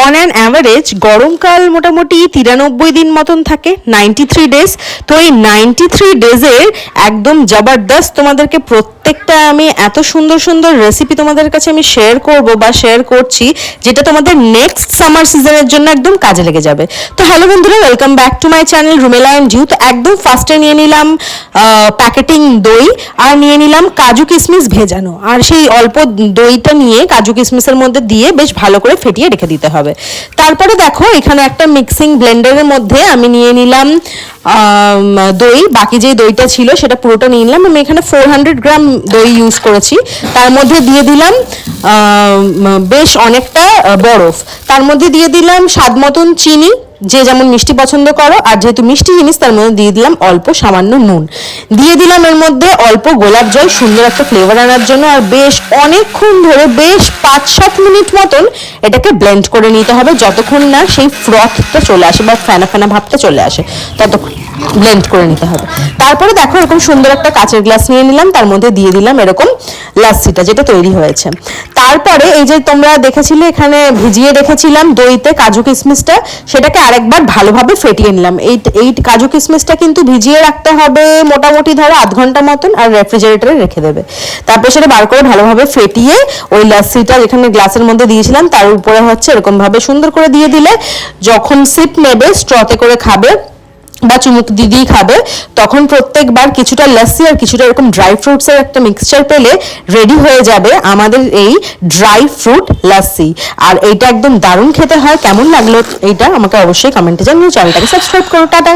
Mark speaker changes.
Speaker 1: On an average গরমকাল মোটামুটি 93 দিন মতন থাকে, 93 ডেজ। তো এই 93 ডেজের একদম জবরদস্ত তোমাদেরকে প্রত্যেকটা আমি এত সুন্দর সুন্দর রেসিপি তোমাদের কাছে আমি শেয়ার করব বা শেয়ার করছি, যেটা তোমাদের নেক্সট সামার সিজনের জন্য একদম কাজে লেগে যাবে। তো হ্যালো বন্ধুরা, welcome back to my channel Rumela and Jiu. তো একদম ফার্স্টে নিয়ে নিলাম প্যাকেটিং দই, আর নিয়ে নিলাম কাজু কিশমিশ ভেজানো। আর সেই অল্প দইটা নিয়ে কাজু কিশমিশের মধ্যে দিয়ে বেশ ভালো করে ফেটিয়ে রেখে দিতে হবে। তারপরে দেখো এখানে একটা মিক্সিং ব্লেন্ডারের মধ্যে আমি নিয়ে নিলাম দই, বাকি যে দইটা ছিল সেটা পুরোটা নিয়ে নিলাম। আমি এখানে 400 গ্রাম দই ইউজ করেছি। তার মধ্যে দিয়ে দিলাম বেশ অনেকটা বরফ, তার মধ্যে দিয়ে দিলাম স্বাদ মতন চিনি, যে যেমন মিষ্টি পছন্দ করো। আর যেহেতু মিষ্টি জিনিস তার মধ্যে দিয়ে দিলাম অল্প সামান্য নুন, দিয়ে দিলাম এর মধ্যে অল্প গোলাপ জল সুন্দর একটা ফ্লেভার আনার জন্য। আর বেশ অনেকক্ষণ ধরে বেশ 5-7 মিনিট মতন এটাকে ব্লেন্ড করে নিতে হবে, যতক্ষণ না সেই ফ্রথটা চলে আসে বা ফেনা ফেনা ভাবটা চলে আসে ততক্ষণ ব্লেন্ড করে নিতে হবে। তারপরে দেখো এরকম সুন্দর একটা কাচের গ্লাস নিয়ে নিলাম, তার মধ্যে দিয়ে দিলাম এরকম লাস্সিটা যেটা তৈরি হয়েছে। তারপরে এই যে তোমরা দেখেছিলে এখানে ভিজিয়ে রেখেছিলাম দইতে কাজু কিশমিশটা, সেটাকে আরেকবার ভালোভাবে ফেটিয়ে নিলাম। এই কাজু কিশমিশটা কিন্তু ভিজিয়ে রাখতে হবে মোটামুটি ধরো আধ ঘন্টা মতন, আর রেফ্রিজারেটরে রেখে দেবে। তারপর সেটা বার করে ভালোভাবে ফেটিয়ে ওই লাস্সিটা যেখানে গ্লাসের মধ্যে দিয়েছিলাম তার উপরে হচ্ছে এরকম ভাবে সুন্দর করে দিয়ে দিলে যখন সিপ নেবে স্ট্রতে করে খাবে বা চুমুক দিদি খাবে, তখন প্রত্যেকবার কিছুটা লাস্সি আর কিছুটা এরকম ড্রাই ফ্রুটসের একটা মিক্সচার পেলে রেডি হয়ে যাবে আমাদের এই ড্রাই ফ্রুট লাস্সি। আর এইটা একদম দারুণ খেতে হয়। কেমন লাগলো এইটা আমাকে অবশ্যই কমেন্টে জানিও, চ্যানেলটাকে সাবস্ক্রাইব করো। টাটা।